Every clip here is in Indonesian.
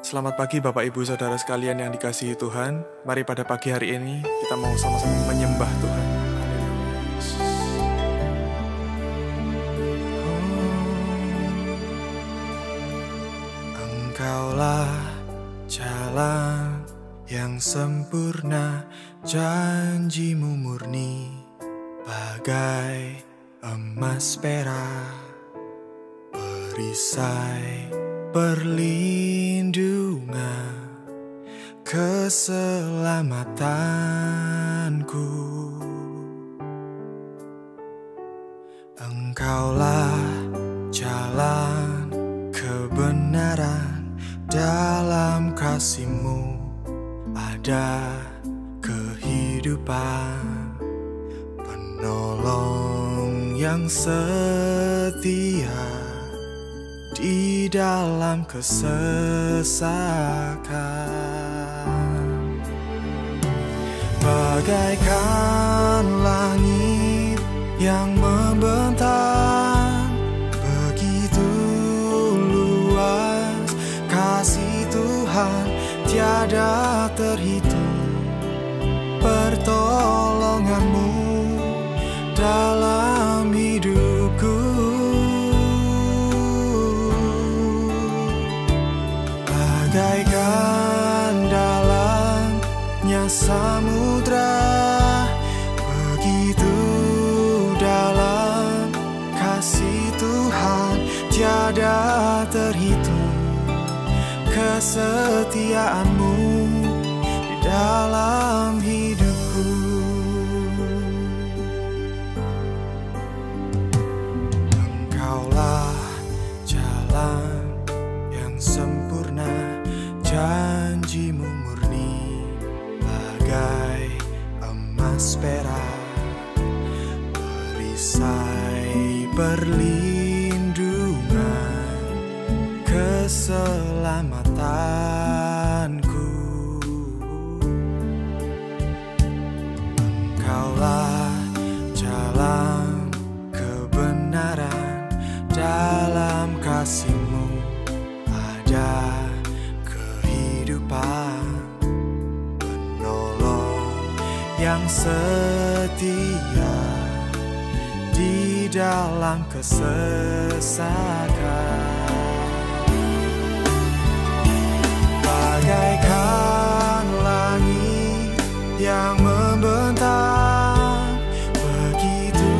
Selamat pagi Bapak Ibu Saudara sekalian yang dikasihi Tuhan. Mari pada pagi hari ini kita mau sama-sama menyembah Tuhan. Engkaulah jalan yang sempurna, janjimu murni bagai emas perak, perisai perlindungan, keselamatanku. Engkaulah jalan kebenaran, dalam kasih-Mu ada kehidupan, penolong yang setia di dalam kesesakan. Bagaikan langit yang membentang, begitu luas kasih Tuhan, tiada terhitung. Pertolongan-Mu dalam hidupku, bagaikan dalamnya samudra, begitu dalam kasih Tuhan, tiada terhitung. Kesetiaan-Mu di dalam hidupku. Engkaulah jalan yang sempurna, janji-Mu murni bagai emas perak, perisai perlindungan, keselamatanku. Engkaulah jalan kebenaran, dalam kasih-Mu ada kehidupan, penolong yang setia di dalam kesesakan. Bagaikan langit yang membentang, begitu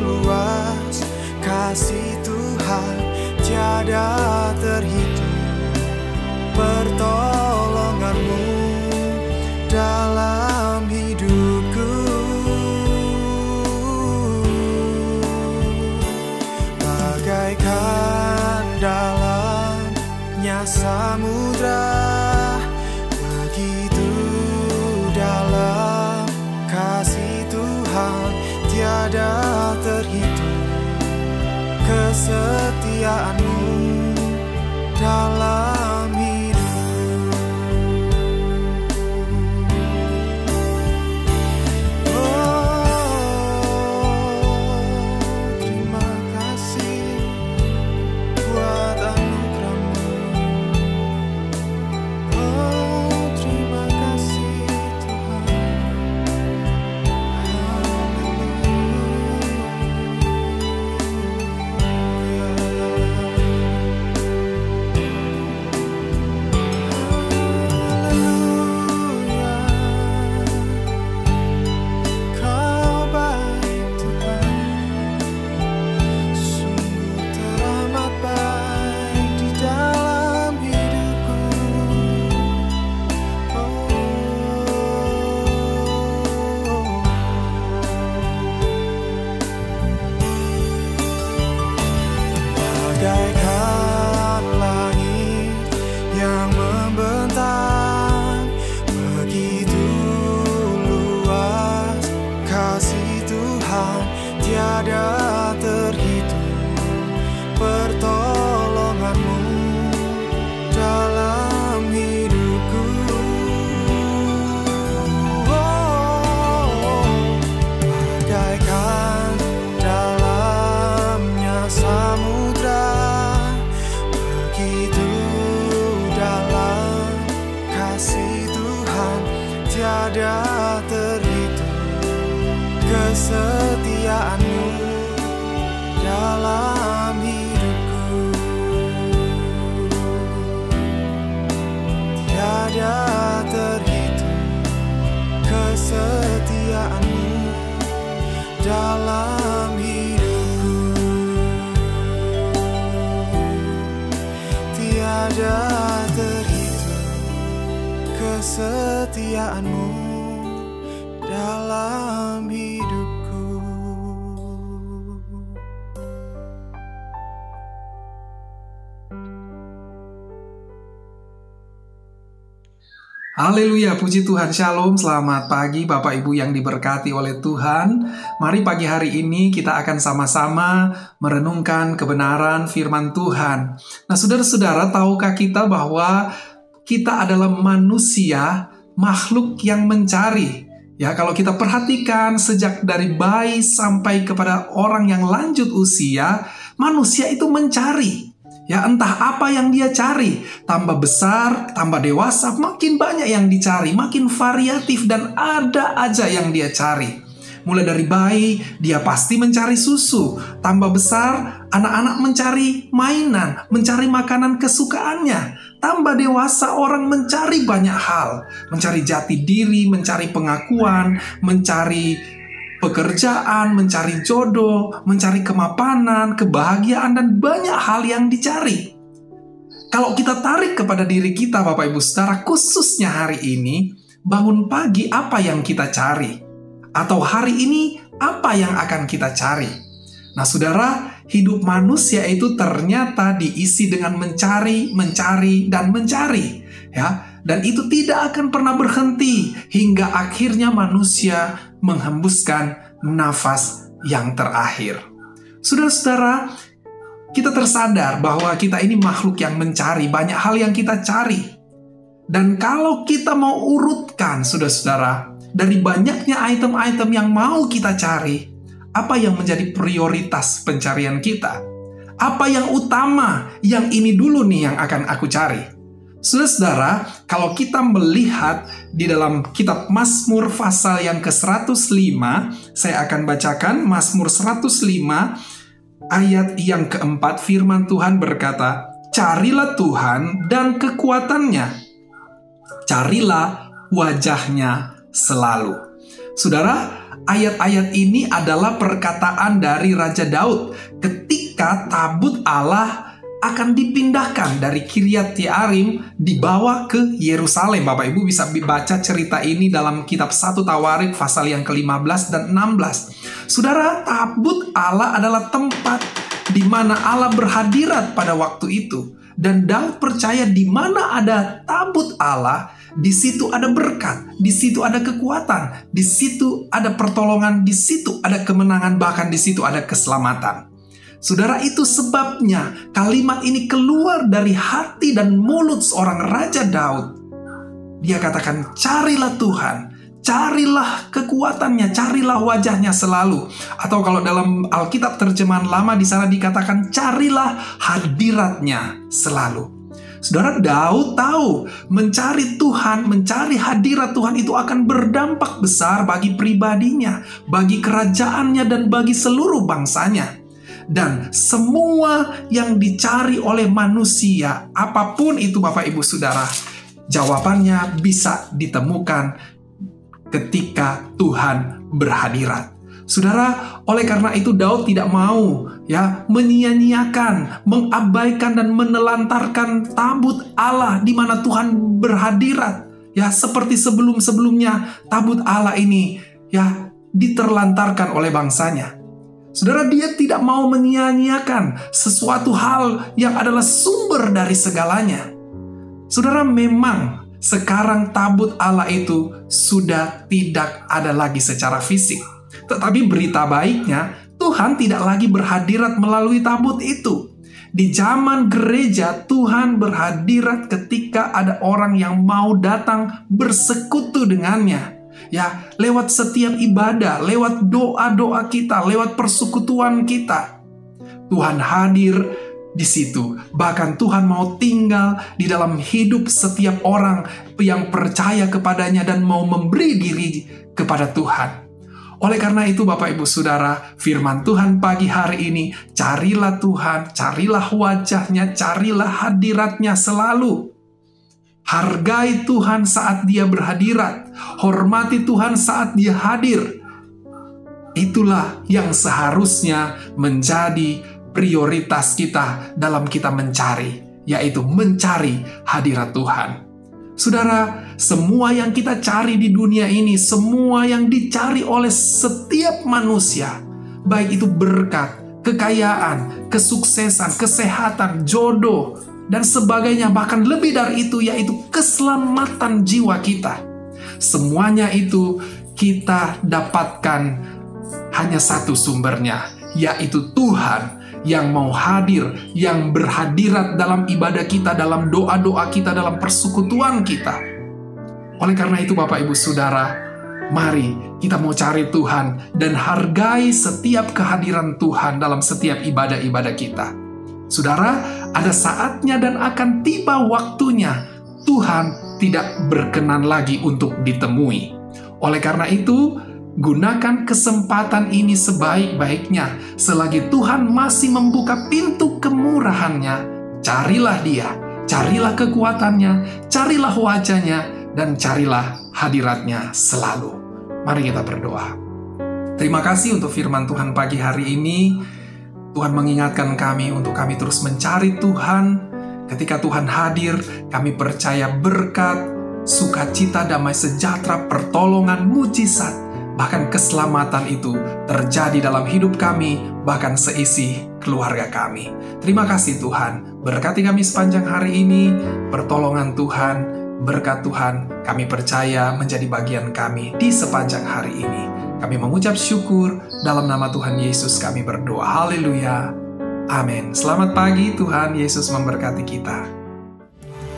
luas kasih Tuhan, tiada terhitung. Pertolongan-Mu dalam hidupku, bagaikan dalamnya samudra, begitu dalam kasih Tuhan, tiada terhitung. Kesetiaan-Mu dalam hidup. Terima kasih buat anugerah-Mu. Terima kasih Tuhan. Haleluya. ada terhitung kesetiaanmu dalam hidupku. Haleluya, puji Tuhan, shalom, selamat pagi Bapak Ibu yang diberkati oleh Tuhan. Mari pagi hari ini kita akan sama-sama merenungkan kebenaran firman Tuhan. Nah, saudara-saudara, tahukah kita bahwa kita adalah manusia, makhluk yang mencari. Ya, kalau kita perhatikan sejak dari bayi sampai kepada orang yang lanjut usia, manusia itu mencari. Ya, entah apa yang dia cari, tambah besar, tambah dewasa, makin banyak yang dicari, makin variatif dan ada aja yang dia cari. Mulai dari bayi, dia pasti mencari susu. Tambah besar, anak-anak mencari mainan, mencari makanan kesukaannya. Tambah dewasa, orang mencari banyak hal. Mencari jati diri, mencari pengakuan, mencari pekerjaan, mencari jodoh, mencari kemapanan, kebahagiaan, dan banyak hal yang dicari. Kalau kita tarik kepada diri kita, Bapak Ibu Saudara, khususnya hari ini, bangun pagi apa yang kita cari? Atau hari ini apa yang akan kita cari? Nah, saudara, hidup manusia itu ternyata diisi dengan mencari, dan mencari. Ya, dan itu tidak akan pernah berhenti hingga akhirnya manusia menghembuskan nafas yang terakhir. Saudara-saudara, kita tersadar bahwa kita ini makhluk yang mencari, banyak hal yang kita cari. Dan kalau kita mau urutkan, saudara-saudara, dari banyaknya item-item yang mau kita cari, apa yang menjadi prioritas pencarian kita? Apa yang utama? Yang ini dulu nih yang akan aku cari. Saudara-saudara, kalau kita melihat di dalam kitab Mazmur pasal yang ke-105, saya akan bacakan Mazmur 105 ayat yang keempat. Firman Tuhan berkata, "Carilah Tuhan dan kekuatannya, carilah wajahnya selalu." Saudara, ayat-ayat ini adalah perkataan dari Raja Daud ketika tabut Allah akan dipindahkan dari Kiryat Yearim dibawa ke Yerusalem. Bapak Ibu bisa baca cerita ini dalam kitab 1 Tawarik pasal yang ke-15 dan 16. Saudara, tabut Allah adalah tempat di mana Allah berhadirat pada waktu itu. Dan Daud percaya di mana ada tabut Allah, di situ ada berkat, di situ ada kekuatan, di situ ada pertolongan, di situ ada kemenangan, bahkan di situ ada keselamatan. Saudara, itu sebabnya kalimat ini keluar dari hati dan mulut seorang Raja Daud. Dia katakan, carilah Tuhan, carilah kekuatannya, carilah wajahnya selalu. Atau kalau dalam Alkitab terjemahan lama di sana dikatakan, carilah hadiratnya selalu. Saudara, Daud tahu mencari Tuhan, mencari hadirat Tuhan itu akan berdampak besar bagi pribadinya, bagi kerajaannya, dan bagi seluruh bangsanya. Dan semua yang dicari oleh manusia, apapun itu Bapak Ibu Saudara, jawabannya bisa ditemukan ketika Tuhan berhadirat. Saudara, oleh karena itu Daud tidak mau menyia-nyiakan, mengabaikan dan menelantarkan tabut Allah di mana Tuhan berhadirat. Ya, seperti sebelum-sebelumnya tabut Allah ini diterlantarkan oleh bangsanya. Saudara, dia tidak mau menyia-nyiakan sesuatu hal yang adalah sumber dari segalanya. Saudara, memang sekarang tabut Allah itu sudah tidak ada lagi secara fisik. Tetapi berita baiknya, Tuhan tidak lagi berhadirat melalui tabut itu. Di zaman gereja, Tuhan berhadirat ketika ada orang yang mau datang bersekutu dengannya. Ya, lewat setiap ibadah, lewat doa-doa kita, lewat persekutuan kita, Tuhan hadir di situ. Bahkan Tuhan mau tinggal di dalam hidup setiap orang yang percaya kepadanya dan mau memberi diri kepada Tuhan. Oleh karena itu Bapak Ibu Saudara, firman Tuhan pagi hari ini, carilah Tuhan, carilah wajahnya, carilah hadiratnya selalu. Hargai Tuhan saat dia berhadirat. Hormati Tuhan saat dia hadir. Itulah yang seharusnya menjadi prioritas kita dalam kita mencari. yaitu mencari hadirat Tuhan. Saudara, semua yang kita cari di dunia ini, semua yang dicari oleh setiap manusia, baik itu berkat, kekayaan, kesuksesan, kesehatan, jodoh, dan sebagainya, bahkan lebih dari itu, yaitu keselamatan jiwa kita. Semuanya itu kita dapatkan hanya satu sumbernya, yaitu Tuhan yang mau hadir, yang berhadirat dalam ibadah kita, dalam doa-doa kita, dalam persekutuan kita. Oleh karena itu, Bapak Ibu Saudara, mari kita mau cari Tuhan dan hargai setiap kehadiran Tuhan dalam setiap ibadah-ibadah kita. Saudara, ada saatnya dan akan tiba waktunya Tuhan tidak berkenan lagi untuk ditemui. Oleh karena itu, gunakan kesempatan ini sebaik-baiknya. Selagi Tuhan masih membuka pintu kemurahan-Nya, carilah Dia, carilah kekuatannya, carilah wajahnya, dan carilah hadiratnya selalu. Mari kita berdoa. Terima kasih untuk firman Tuhan pagi hari ini. Tuhan mengingatkan kami untuk kami terus mencari Tuhan. Ketika Tuhan hadir, kami percaya berkat, sukacita, damai sejahtera, pertolongan, mujizat, bahkan keselamatan itu terjadi dalam hidup kami, bahkan seisi keluarga kami. Terima kasih Tuhan, berkati kami sepanjang hari ini, pertolongan Tuhan, berkat Tuhan, kami percaya menjadi bagian kami di sepanjang hari ini. Kami mengucap syukur, dalam nama Tuhan Yesus kami berdoa. Haleluya. Amin. Selamat pagi, Tuhan Yesus memberkati kita.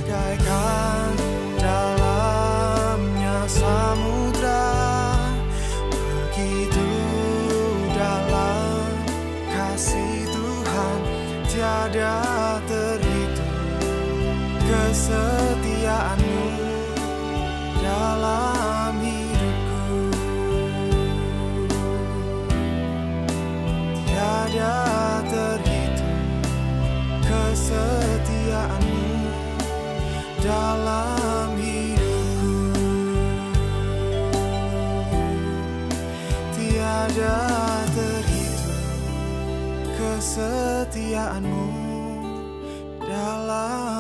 Bagaikan dalamnya samudra, begitu dalam kasih Tuhan, tiada terhitung kesetiaan-Mu dalam hidupku. Tiada terhitung kesetiaan-Mu dalam hidupku. Tiada terhitung kesetiaan-Mu dalam